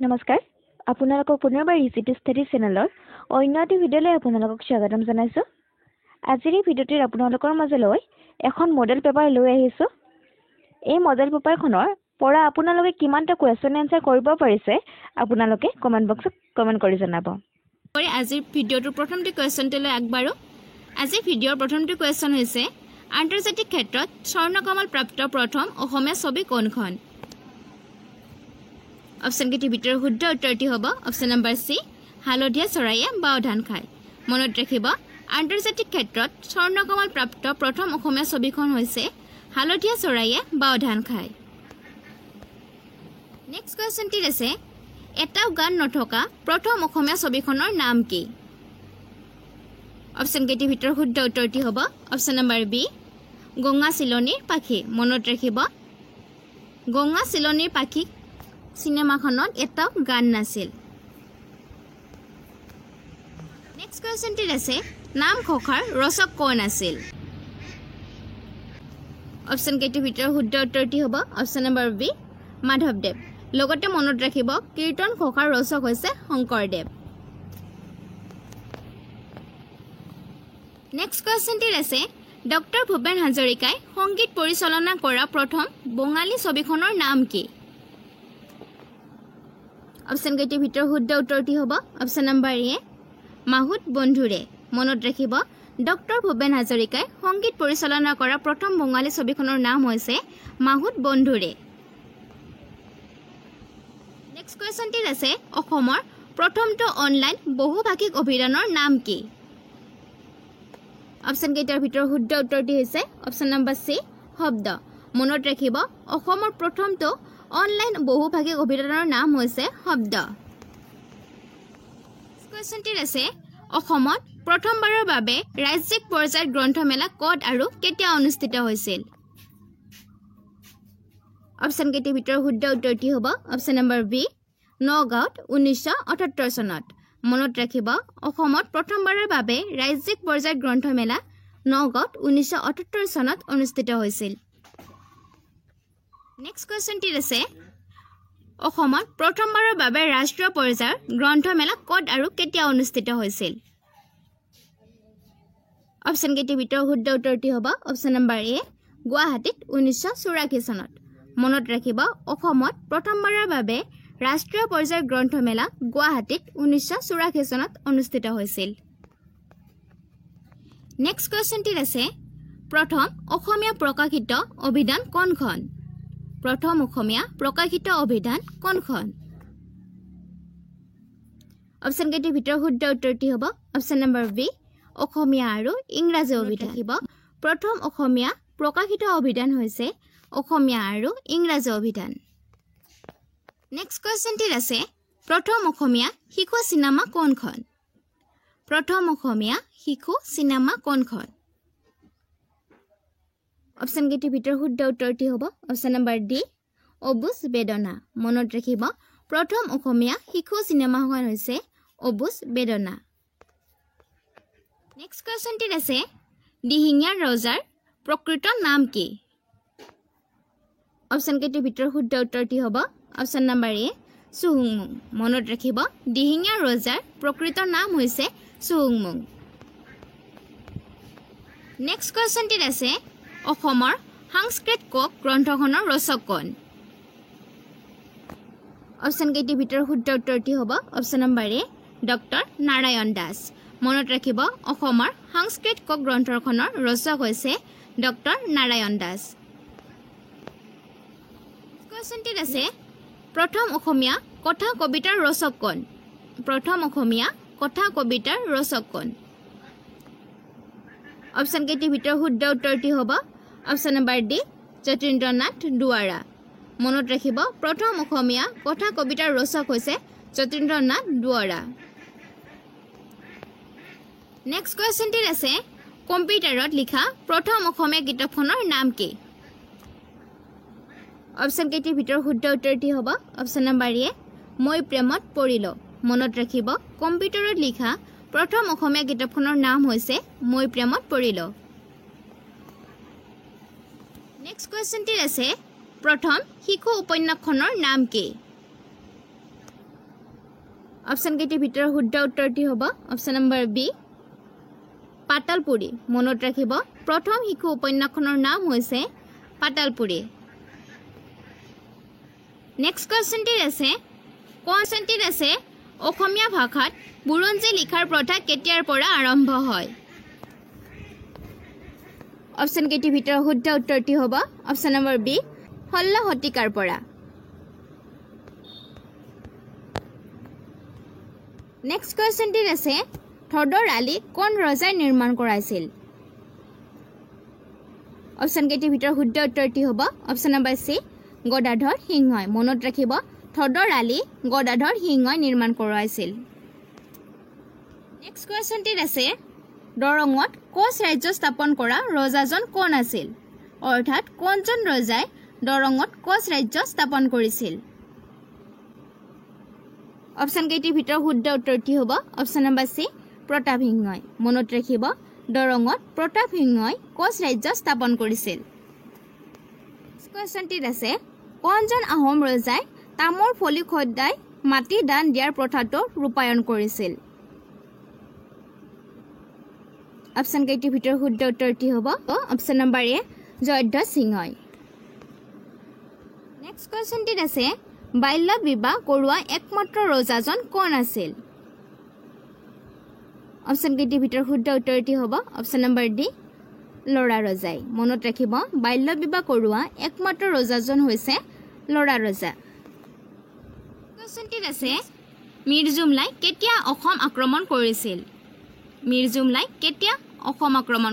নমস্কাৰ আপোনালোকক পুনৰবাৰ ইজিটি ষ্টাডি চেনেলৰ অন্য এটি ভিডিঅ'লৈ আপোনালোকক স্বাগতম জনাইছোঁ। আজিৰ এই ভিডিঅ'টিত আপোনালোকৰ মাজলৈ এখন মডেল পেপাৰ লৈ আহিছোঁ। এই মডেল পেপাৰখনৰ পৰা আপোনালোকে কিমানটা কুৱেশ্যন এনচাৰ কৰিব পাৰিছে আপোনালোকে কমেণ্ট বক্সত কমেণ্ট কৰি জনাব। আজিৰ ভিডিঅ'টোৰ প্ৰথমটো কুৱেশ্যনটোলৈ আগবাঢ়ো। আজিৰ ভিডিঅ'ৰ প্ৰথমটো কুৱেশ্যন হৈছে আন্তৰ্জাতিক ক্ষেত্ৰত স্বৰ্ণকমল প্ৰাপ্ত প্ৰথম অসমীয়া ছবি কোনখন? অপশ্যন কেইটিৰ ভিতৰত শুদ্ধ উত্তৰটি হ'ব অপশ্যন নম্বৰ চি, হালধীয়া চৰাইয়ে বাও ধান খায়। মনত ৰাখিব, আন্তৰ্জাতিক ক্ষেত্ৰত স্বৰ্ণকমল প্ৰাপ্ত প্ৰথম অসমীয়া ছবিখন হৈছে হালধীয়া চৰাইয়ে বাও ধান খায়। নেক্সট কুৱেশ্যনটিত আছে এটাও গান নথকা প্ৰথম অসমীয়া ছবিখনৰ নাম কি? অপশ্যন কেইটিৰ ভিতৰত শুদ্ধ উত্তৰটি হ'ব অপশ্যন নম্বৰ বি, গঙা চিলনীৰ পাখি। মনত ৰাখিব, গঙা চিলনীৰ পাখি চিনেমাখনত এটাও গান নাছিল। নেক্সট কুৱেশ্যনটিত আছে নাম ঘোষাৰ ৰচক কোন আছিল? অপশ্যন কেইটিৰ ভিতৰত শুদ্ধ উত্তৰটি হ'ব অপশ্যন নম্বৰ বি, মাধৱদেৱ। লগতে মনত ৰাখিব কীৰ্তন ঘোষাৰ ৰচক হৈছে শংকৰদেৱ। নেক্সট কুৱেশ্যনটিত আছে ডক্টৰ ভূপেন হাজৰিকাই সংগীত পৰিচালনা কৰা প্ৰথম বঙালী ছবিখনৰ নাম কি? অপশ্যন কেইটিৰ ভিতৰত শুদ্ধ উত্তৰটি হ'ব অপশ্যন নম্বৰ এ, মাহুত বন্ধুৰে। মনত ৰাখিব ডক্টৰ ভূপেন হাজৰিকাই সংগীত পৰিচালনা কৰা প্ৰথম বঙালী ছবিখনৰ নাম হৈছে মাহুত বন্ধুৰে। নেক্সট কুৱেশ্যনটিত আছে অসমৰ প্ৰথমটো অনলাইন বহুভাষিক অভিধানৰ নাম কি? অপশ্যন কেইটাৰ ভিতৰত শুদ্ধ উত্তৰটি হৈছে অপশ্যন নম্বৰ চি, শব্দ। মনত ৰাখিব অসমৰ প্ৰথমটো অনলাইন বহুভাষিক অভিধানৰ নাম হৈছে শব্দ। কুৱেশ্যনটিত আছে অসমত প্ৰথমবাৰৰ বাবে ৰাজ্যিক পৰ্যায়ৰ গ্ৰন্থমেলা ক'ত আৰু কেতিয়া অনুষ্ঠিত হৈছিল? অপশ্যন কেইটিৰ ভিতৰত শুদ্ধ উত্তৰটি হ'ব অপশ্যন নম্বৰ বি, নগাঁৱত 1978 চনত। মনত ৰাখিব অসমত প্ৰথমবাৰৰ বাবে ৰাজ্যিক পৰ্যায়ৰ গ্ৰন্থমেলা নগাঁৱত 1978 চনত অনুষ্ঠিত হৈছিল। নেক্সট কুৱেশ্যনটিত আছে অসমত প্ৰথমবাৰৰ বাবে ৰাষ্ট্ৰীয় পৰ্যায়ৰ গ্ৰন্থমেলা ক'ত আৰু কেতিয়া অনুষ্ঠিত হৈছিল? অপশ্যন কেইটিৰ ভিতৰত শুদ্ধ উত্তৰটি হ'ব অপশ্যন নম্বৰ এ, গুৱাহাটীত 1984 চনত। মনত ৰাখিব অসমত প্ৰথমবাৰৰ বাবে ৰাষ্ট্ৰীয় পৰ্যায়ৰ গ্ৰন্থমেলা গুৱাহাটীত 1984 চনত অনুষ্ঠিত হৈছিল। নেক্সট কুৱেশ্যনটিত আছে প্ৰথম অসমীয়া প্ৰকাশিত অভিধান কোনখন? প্ৰথম অসমীয়া প্ৰকাশিত অভিধান কোনখন? অপশ্যন কেইটিৰ ভিতৰত শুদ্ধ উত্তৰটি হ'ব অপশ্যন নম্বৰ বি, অসমীয়া আৰু ইংৰাজী অভিধান। প্ৰথম অসমীয়া প্ৰকাশিত অভিধান হৈছে অসমীয়া আৰু ইংৰাজী অভিধান। নেক্সট কুৱেশ্যনটিত আছে প্ৰথম অসমীয়া শিশু চিনেমা কোনখন? প্ৰথম অসমীয়া শিশু চিনেমা কোনখন? অপশ্যন কেইটিৰ ভিতৰত শুদ্ধ উত্তৰটি হ'ব অপশ্যন নম্বৰ ডি, অবুজ বেদনা। মনত ৰাখিব প্ৰথম অসমীয়া শিশু চিনেমাখন হৈছে অবুজ বেদনা। নেক্সট কুৱেশ্যনটিত আছে দিহিঙীয়া ৰজাৰ প্ৰকৃত নাম কি? অপশ্যন কেইটিৰ ভিতৰত শুদ্ধ উত্তৰটি হ'ব অপশ্যন নম্বৰ এ, চুহুংমুং। মনত ৰাখিব দিহিঙীয়া ৰজাৰ প্ৰকৃত নাম হৈছে চুহুংমুং। নেক্সট কুৱেশ্যনটিত আছে অসমৰ সংস্কৃত কোষ গ্ৰন্থখনৰ ৰচক কোন? অপশ্যন কেইটিৰ ভিতৰত শুদ্ধ উত্তৰটি হ'ব অপশ্যন নম্বৰ এ, ডক্টৰ নাৰায়ণ দাস। মনত ৰাখিব অসমৰ সংস্কৃত কোষ গ্ৰন্থখনৰ ৰচক হৈছে ডক্টৰ নাৰায়ণ দাস। কুৱেশ্যনটিত আছে প্ৰথম অসমীয়া কথা কবিতাৰ ৰচক কোন? প্ৰথম অসমীয়া কথা কবিতাৰ ৰচক কোন? অপশ্যন কেইটিৰ ভিতৰত শুদ্ধ উত্তৰটি হ'ব option number D, Jatindranath Duwara. মনত ৰাখিব প্ৰথম অসমীয়া কথা কবিতাৰ ৰচক হৈছে যতীন্দ্ৰনাথ দুৱৰা। নেক্সট কুৱেশ্যনটিত আছে কম্পিউটাৰত লিখা প্ৰথম অসমীয়া কিতাপখনৰ নাম কি? অপশ্যন কেইটিৰ ভিতৰত শুদ্ধ উত্তৰটি হ'ব অপশ্যন নম্বৰ এ, মই প্ৰেমত পৰিলোঁ। মনত ৰাখিব কম্পিউটাৰত লিখা প্ৰথম অসমীয়া কিতাপখনৰ নাম হৈছে মই প্ৰেমত পৰিলোঁ। নেক্সট কুৱেশ্যনটিত আছে প্ৰথম শিশু উপন্যাসখনৰ নাম কি? অপশ্যন কেইটিৰ ভিতৰত শুদ্ধ উত্তৰটি হ'ব অপশ্যন নম্বৰ বি পাতালপুৰি মনত ৰাখিব প্ৰথম শিশু উপন্যাসখনৰ নাম হৈছে পাতালপুৰি নেক্সট কোৱেশ্চনটি আছে অসমীয়া ভাষাত বুৰঞ্জী লিখাৰ প্ৰথা কেতিয়াৰ পৰা আৰম্ভ হয় অপশ্যন কেইটিৰ ভিতৰত শুদ্ধ উত্তৰটি হ'ব অপশ্যন নম্বৰ বি 16 শতিকাৰ পৰা নেক্সট কোৱেশ্চনটি আছে থদৰ আলি কোন ৰজাই নিৰ্মাণ কৰাইছিল অপশ্যন কেইটিৰ ভিতৰত শুদ্ধ উত্তৰটি হ'ব অপশ্যন নম্বৰ সি গদাধৰ সিংহই মনত ৰাখিব থদৰ আলি গদাধৰ সিংহই নিৰ্মাণ কৰাইছিল নেক্সট কোৱেশ্চনটি আছে দৰঙত কোচ ৰাজ্য স্থাপন কৰা ৰজাজন কোন আছিল অৰ্থাৎ কোনজন ৰজাই দৰঙত কোচ ৰাজ্য স্থাপন কৰিছিল অপশ্যন কেইটিৰ ভিতৰত শুদ্ধ উত্তৰটি হ'ব অপশ্যন নম্বৰ সি প্ৰতাপ সিংহই মনত ৰাখিব দৰঙত প্ৰতাপ সিংহই কোচ ৰাজ্য স্থাপন কৰিছিল কোৱেশ্চনটি আছে কোনজন আহোম ৰজাই তামৰ ফলি খদাই মাটি দান দিয়াৰ প্ৰথাটো ৰূপায়ণ কৰিছিল অপশ্যন কেইটিৰ ভিতৰত শুদ্ধ উত্তৰটি হ'ব অপশ্যন নম্বৰ এ জয়ধ্বজ সিংহই নেক্সট কোৱেশ্চনটি আছে বাল্য বিবাহ কৰোৱা একমাত্ৰ ৰজাজন কোন আছিল অপশ্যন কেইটিৰ ভিতৰত শুদ্ধ উত্তৰটি হ'ব অপশ্যন নম্বৰ ডি লৰা ৰজাই মনত ৰাখিব বাল্য বিবাহ কৰোৱা একমাত্ৰ ৰজাজন হৈছে লৰা ৰজা কোৱেশ্চনটি আছে মীৰ জুমলাই কেতিয়া অসম আক্ৰমণ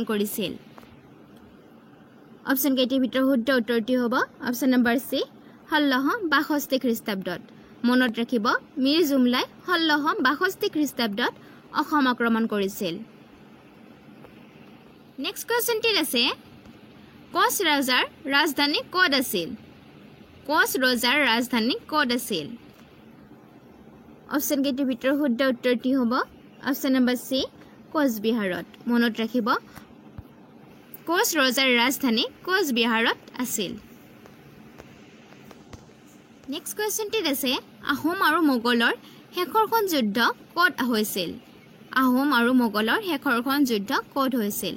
কৰিছিল অপশ্যন কেইটিৰ ভিতৰত শুদ্ধ উত্তৰটি হ'ব অপশ্যন নম্বৰ সি 1662 খ্ৰীষ্টাব্দত মনত ৰাখিব মীৰ জুমলাই 1662 খ্ৰীষ্টাব্দত অসম আক্ৰমণ কৰিছিল নেক্সট কোৱেশ্চনটি আছে কোচ ৰজাৰ ৰাজধানী ক'ত আছিল অপশ্যন কেইটিৰ ভিতৰত শুদ্ধ উত্তৰটি হ'ব অপশ্যন নম্বৰ সি কোচবিহাৰত মনত ৰাখিব কোচ ৰজাৰ ৰাজধানী কোচবিহাৰত আছিল নেক্সট কোৱেশ্চনটি আছে আহোম আৰু মোগলৰ শেষৰখন যুদ্ধ ক'ত হৈছিল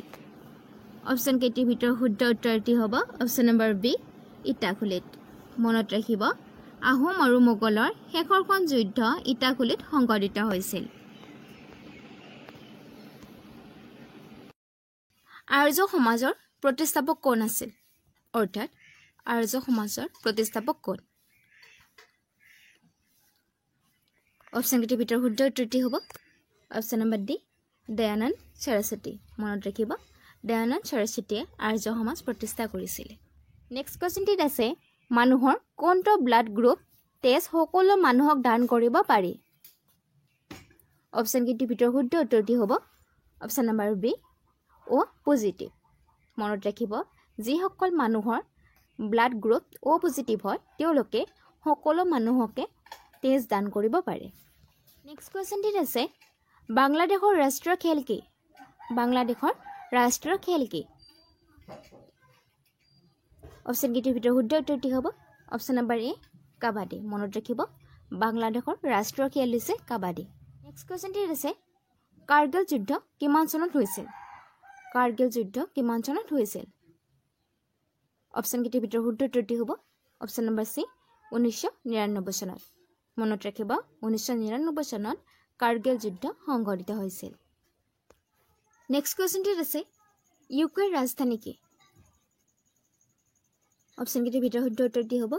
অপশ্যন কেইটিৰ ভিতৰত শুদ্ধ উত্তৰটি হ'ব অপশ্যন নম্বৰ বি ইটাখুলিত মনত ৰাখিব আহোম আৰু মোগলৰ শেষৰখন যুদ্ধ ইটাখুলিত সংঘটিত হৈছিল আৰ্য সমাজৰ প্ৰতিষ্ঠাপক কোন আছিল অৰ্থাৎ আৰ্য সমাজৰ প্ৰতিষ্ঠাপক কোন অপশ্যন কেইটিৰ ভিতৰত শুদ্ধ উত্তৰটি হ'ব option number D Dayananda Saraswati মনত ৰাখিব দয়ানন্দ সৰস্বতীয়ে আৰ্য সমাজ প্ৰতিষ্ঠা কৰিছিল নেক্সট কোৱেশ্চনটিত আছে মানুহৰ কোনটো ব্লাড গ্ৰুপ তেজ সকলো মানুহক দান কৰিব পাৰি অপশ্যন কেইটিৰ ভিতৰত শুদ্ধ উত্তৰটি হ'ব অপশ্যন নম্বৰ বি অ পজিটিভ মনত ৰাখিব যিসকল মানুহৰ ব্লাড গ্ৰুপ অ পজিটিভ হয় তেওঁলোকে সকলো মানুহকে তেজ দান কৰিব পাৰে নেক্সট কোৱেশ্চনটিত আছে বাংলাদেশৰ ৰাষ্ট্ৰীয় খেল কি অপশ্যন কেইটিৰ ভিতৰত শুদ্ধ উত্তৰটি হ'ব অপশ্যন নম্বৰ এ কাবাডী মনত ৰাখিব বাংলাদেশৰ ৰাষ্ট্ৰীয় খেল হৈছে কাবাডী নেক্সট কোৱেশ্চনটিত আছে কাৰ্গিল যুদ্ধ কিমান চনত হৈছিল অপশ্যন কেইটিৰ ভিতৰত শুদ্ধ উত্তৰটি হ'ব অপশ্যন নম্বৰ সি 1999 চনত মনত ৰাখিব 1999 চনত কাৰ্গিল যুদ্ধ সংঘটিত হৈছিল নেক্সট কোৱেশ্চনটিত আছে ইউকেৰ ৰাজধানী কি অপশ্যন কেইটিৰ ভিতৰত শুদ্ধ উত্তৰটি হ'ব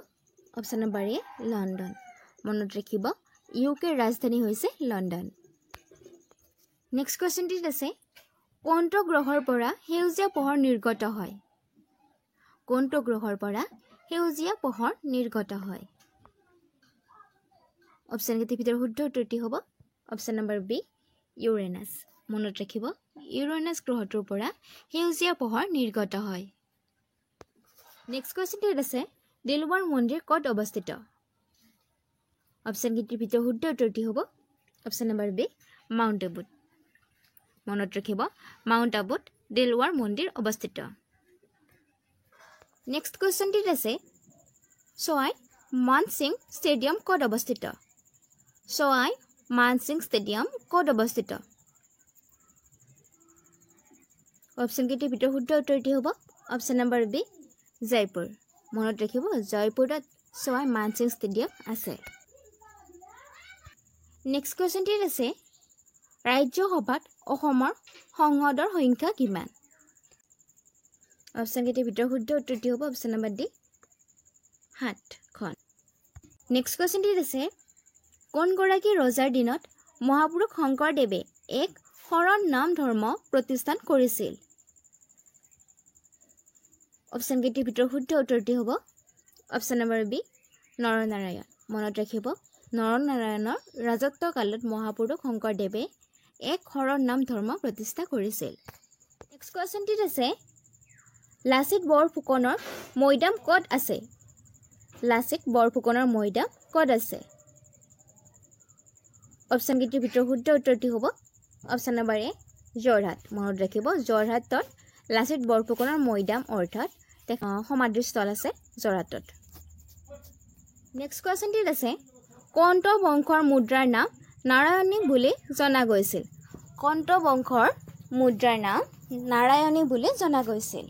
অপশ্যন নম্বৰ এ লণ্ডন মনত ৰাখিব ইউকেৰ ৰাজধানী হৈছে লণ্ডন নেক্সট কোৱেশ্চনটিত আছে কোনটো গ্ৰহৰ পৰা সেউজীয়া পোহৰ নিৰ্গত হয় অপশ্যন কেইটিৰ ভিতৰত শুদ্ধ উত্তৰটি হ'ব অপশ্যন নম্বৰ বি ইউৰেনাছ মনত ৰাখিব ইউৰেনাছ গ্ৰহটোৰ পৰা সেউজীয়া পোহৰ নিৰ্গত হয় নেক্সট কোৱেশ্চনটিত আছে দিলৱাৰ মন্দিৰ ক'ত অৱস্থিত অপশ্যন কেইটিৰ ভিতৰত শুদ্ধ উত্তৰটি হ'ব অপশ্যন নম্বৰ বি মাউণ্ট আবুত মনত ৰাখিব মাউণ্ট আবুত দিলৱাৰ মন্দিৰ অৱস্থিত নেক্সট কোৱেশ্চনটিত আছে চৱাই মানসিং ষ্টেডিয়াম ক'ত অৱস্থিত মানসিং ষ্টেডিয়াম ক'ত অৱস্থিত? অপশ্যন কেইটিৰ ভিতৰত শুদ্ধ উত্তৰটি হ'ব অপশ্যন নম্বৰ বি জয়পুৰ। মনত ৰাখিব জয়পুৰত ছয় মানসিং ষ্টেডিয়াম আছে। নেক্সট কুৱেশ্যনটিত আছে ৰাজ্যসভাত অসমৰ সংসদৰ সংখ্যা কিমান? অপশ্যন কেইটিৰ ভিতৰত শুদ্ধ উত্তৰটি হ'ব অপশ্যন নম্বৰ ডি 7খন। নেক্সট কুৱেশ্যনটিত আছে কোনগৰাকী ৰজাৰ দিনত মহাপুৰুষ শংকৰদেৱে এক শৰণ নাম ধৰ্ম প্ৰতিষ্ঠান কৰিছিল? অপশ্যন কেইটিৰ ভিতৰত শুদ্ধ উত্তৰটি হ'ব অপশ্যন নম্বৰ বি নৰনাৰায়ণ। মনত ৰাখিব নৰনাৰায়ণৰ ৰাজত্ব কালত মহাপুৰুষ শংকৰদেৱে এক শৰণ নাম ধৰ্ম প্ৰতিষ্ঠা কৰিছিল। নেক্সট কুৱেশ্যনটিত আছে লাচিত বৰফুকনৰ মৈদাম ক'ত আছে? লাচিত বৰফুকনৰ মৈদাম ক'ত আছে? অপশ্যন কেইটিৰ ভিতৰত শুদ্ধ উত্তৰটি হ'ব অপশ্যন নম্বৰ এ যোৰহাট। মনত ৰাখিব যোৰহাটত লাচিত বৰফুকনৰ মৈদাম অৰ্থাৎ সমাধিস্থল আছে যোৰহাটত। নেক্সট কুৱেশ্যনটিত আছে কণ্ট বংশৰ মুদ্ৰাৰ নাম নাৰায়ণী বুলি জনা গৈছিল? কণ্ট বংশৰ মুদ্ৰাৰ নাম নাৰায়ণী বুলি জনা গৈছিল।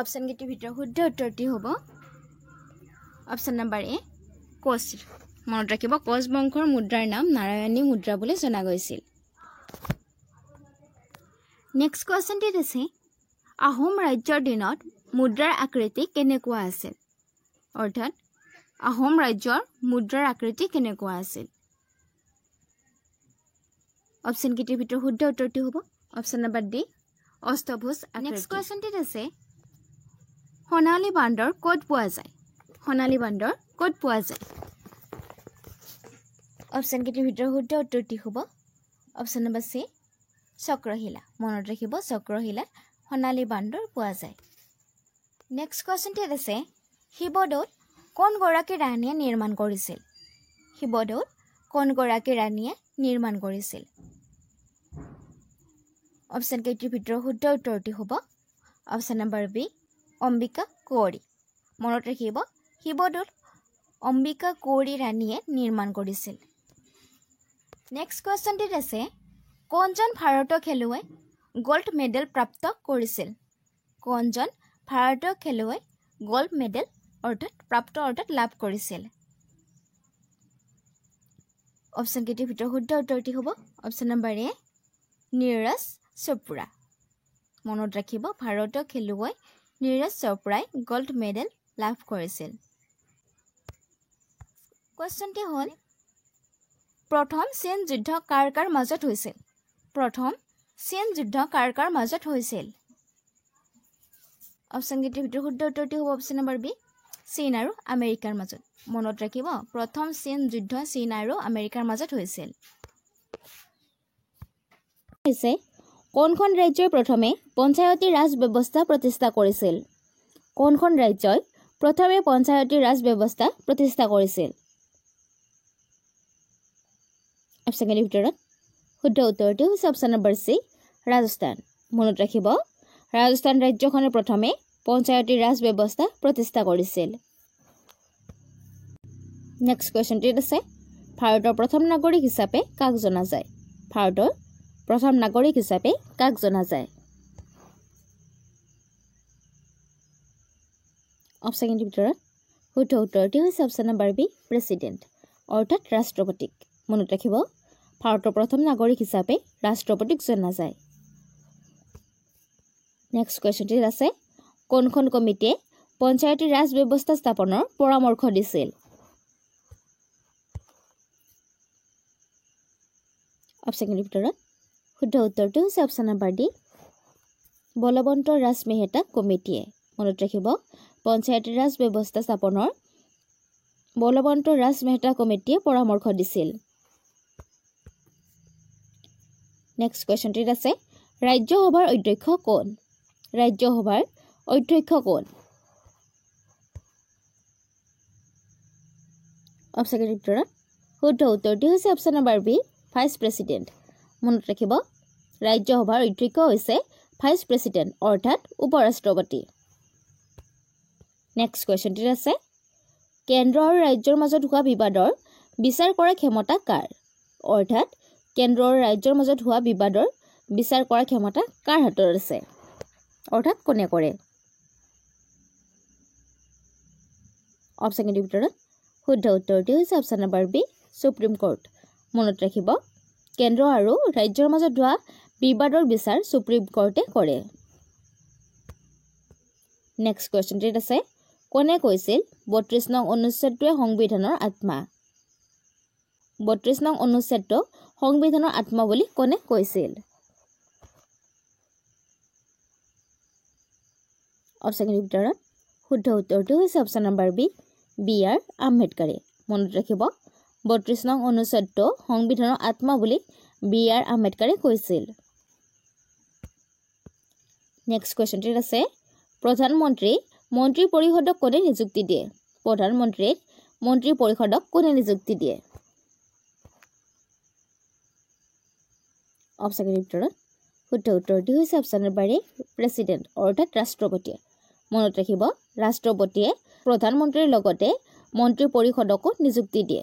অপশ্যন কেইটিৰ ভিতৰত শুদ্ধ উত্তৰটি হ'ব অপশ্যন নম্বৰ এ কোচ। মনত ৰাখিব কোচ বংশৰ মুদ্ৰাৰ নাম নাৰায়ণী মুদ্ৰা বুলি জনা গৈছিল। নেক্সট কুৱেশ্যনটিত আছে আহোম ৰাজ্যৰ দিনত মুদ্ৰাৰ আকৃতি কেনেকুৱা আছিল? অৰ্থাৎ আহোম ৰাজ্যৰ মুদ্ৰাৰ আকৃতি কেনেকুৱা আছিল? অপশ্যন কেইটিৰ ভিতৰত শুদ্ধ উত্তৰটি হ'ব অপশ্যন নম্বৰ ডি অষ্টভুজ। নেক্সট কুৱেশ্যনটিত আছে সোণালী বান্দৰ ক'ত পোৱা যায়? সোণালী বান্দৰ ক'ত পোৱা যায়? অপশ্যন কেইটিৰ ভিতৰত শুদ্ধ উত্তৰটি হ'ব অপশ্যন নম্বৰ চি চক্ৰশিলা। মনত ৰাখিব চক্ৰশিলাত সোণালী বান্দৰ পোৱা যায়। নেক্সট কুৱেশ্যনটিত আছে শিৱদৌল কোনগৰাকী ৰাণীয়ে নিৰ্মাণ কৰিছিল? শিৱদৌল কোনগৰাকী ৰাণীয়ে নিৰ্মাণ কৰিছিল? অপশ্যন কেইটিৰ ভিতৰত শুদ্ধ উত্তৰটি হ'ব অপশ্যন নম্বৰ বি অম্বিকা কুঁৱৰী। মনত ৰাখিব শিৱদৌল অম্বিকা কুঁৱৰী ৰাণীয়ে নিৰ্মাণ কৰিছিল। নেক্সট কুৱেশ্যনটিত আছে কোনজন ভাৰতীয় খেলুৱৈ গ'ল্ড মেডেল প্ৰাপ্ত কৰিছিল? কোনজন ভাৰতীয় খেলুৱৈ গ'ল্ড মেডেল অৰ্থাৎ লাভ কৰিছিল? অপশ্যন কেইটিৰ ভিতৰত শুদ্ধ উত্তৰটি হ'ব অপশ্যন নম্বৰ এ নীৰজ চোপ্ৰা। মনত ৰাখিব ভাৰতীয় খেলুৱৈ নীৰজ চোপ্ৰাই গ'ল্ড মেডেল লাভ কৰিছিল। কুৱেশ্যনটি হ'ল প্ৰথম চীন যুদ্ধ কাৰ কাৰ মাজত হৈছিল? প্ৰথম চীন যুদ্ধ কাৰ কাৰ মাজত হৈছিল? অপশ্যন কেইটিৰ ভিতৰত শুদ্ধ উত্তৰটি হ'ব অপশ্যন নম্বৰ বি চীন আৰু আমেৰিকাৰ মাজত। মনত ৰাখিব প্ৰথম চীন যুদ্ধ চীন আৰু আমেৰিকাৰ মাজত হৈছিল। কোনখন ৰাজ্যই প্ৰথমে পঞ্চায়তী ৰাজ ব্যৱস্থা প্ৰতিষ্ঠা কৰিছিল? কোনখন ৰাজ্যই প্ৰথমে পঞ্চায়তী ৰাজ ব্যৱস্থা প্ৰতিষ্ঠা কৰিছিল? অপশ্যন কেইটিৰ ভিতৰত শুদ্ধ উত্তৰটি হৈছে অপশ্যন নম্বৰ চি ৰাজস্থান। মনত ৰাখিব ৰাজস্থান ৰাজ্যখনে প্ৰথমে পঞ্চায়তী ৰাজ ব্যৱস্থা প্ৰতিষ্ঠা কৰিছিল। নেক্সট কুৱেশ্যনটিত আছে ভাৰতৰ প্ৰথম নাগৰিক হিচাপে কাক জনা যায়? ভাৰতৰ প্ৰথম নাগৰিক হিচাপে কাক জনা যায়? অপশ্যন কেইটিৰ ভিতৰত শুদ্ধ উত্তৰটি হৈছে অপশ্যন নম্বৰ বি প্ৰেচিডেণ্ট অৰ্থাৎ ৰাষ্ট্ৰপতিক। মনত ৰাখিব ভাৰতৰ প্ৰথম নাগৰিক হিচাপে ৰাষ্ট্ৰপতিক জনা যায়। নেক্সট কুৱেশ্যনটিত আছে কোনখন কমিটিয়ে পঞ্চায়তী ৰাজ ব্যৱস্থা স্থাপনৰ পৰামৰ্শ দিছিল? অপশ্যন কেইটিৰ ভিতৰত শুদ্ধ উত্তৰটো হৈছে অপশ্যন নম্বৰ ডি বলৱন্ত ৰাজ মেহতা কমিটিয়ে। মনত ৰাখিব পঞ্চায়তী ৰাজ ব্যৱস্থা স্থাপনৰ বলৱন্ত ৰাজ মেহতা কমিটিয়ে পৰামৰ্শ দিছিল। নেক্সট কুৱেশ্যনটিত আছে ৰাজ্যসভাৰ অধ্যক্ষ কোন? ৰাজ্যসভাৰ অধ্যক্ষ কোন? অপশ্যন কেইটিৰ ভিতৰত শুদ্ধ উত্তৰটি হৈছে option number B vice president. মনত ৰাখিব ৰাজ্যসভাৰ অধ্যক্ষ হৈছে ভাইচ প্ৰেচিডেণ্ট অৰ্থাৎ উপৰাষ্ট্ৰপতি। নেক্সট কুৱেশ্যনটিত আছে কেন্দ্ৰ আৰু ৰাজ্যৰ মাজত হোৱা বিবাদৰ বিচাৰ কৰাৰ ক্ষমতা কাৰ অৰ্থাৎ কেন্দ্ৰ আৰু ৰাজ্যৰ মাজত হোৱা বিবাদৰ বিচাৰ কৰাৰ ক্ষমতা কাৰ হাতত আছে অৰ্থাৎ কোনে কৰে অপচন এৰ ভিতৰত শুদ্ধ উত্তৰটি হৈছে option number B supreme court মনত ৰাখিব কেন্দ্ৰ আৰু ৰাজ্যৰ মাজত হোৱা বিবাদৰ বিচাৰ সুপ্ৰিম কোৰ্টে কৰে নেক্সট কোৱেশ্চনটিত আছে কোনে কৈছিল 32 নং অনুচ্ছেদটোৱে সংবিধানৰ আত্মা 32 নং অনুচ্ছেদটো সংবিধানৰ আত্মা বুলি কোনে কৈছিল অপচন এৰ ভিতৰত শুদ্ধ উত্তৰটো হৈছে অপচন নম্বৰ বি বি.আৰ. আম্বেদকাৰে মনত ৰাখিব 32 নং অনুচ্ছেদটো সংবিধানৰ আত্মা বুলি বি.আৰ. আম্বেদকাৰে কৈছিল নেক্সট কোৱেশ্চনটিত আছে প্ৰধানমন্ত্ৰী মন্ত্ৰী পৰিষদক কোনে নিযুক্তি দিয়ে প্ৰধানমন্ত্ৰীক মন্ত্ৰী পৰিষদক কোনে নিযুক্তি দিয়ে অপচন এৰ ভিতৰত শুদ্ধ উত্তৰটি হৈছে অপচন নম্বৰ এ প্ৰেচিডেণ্ট অৰ্থাৎ ৰাষ্ট্ৰপতিয়ে মনত ৰাখিব ৰাষ্ট্ৰপতিয়ে প্ৰধানমন্ত্ৰীৰ লগতে মন্ত্ৰী পৰিষদকো নিযুক্তি দিয়ে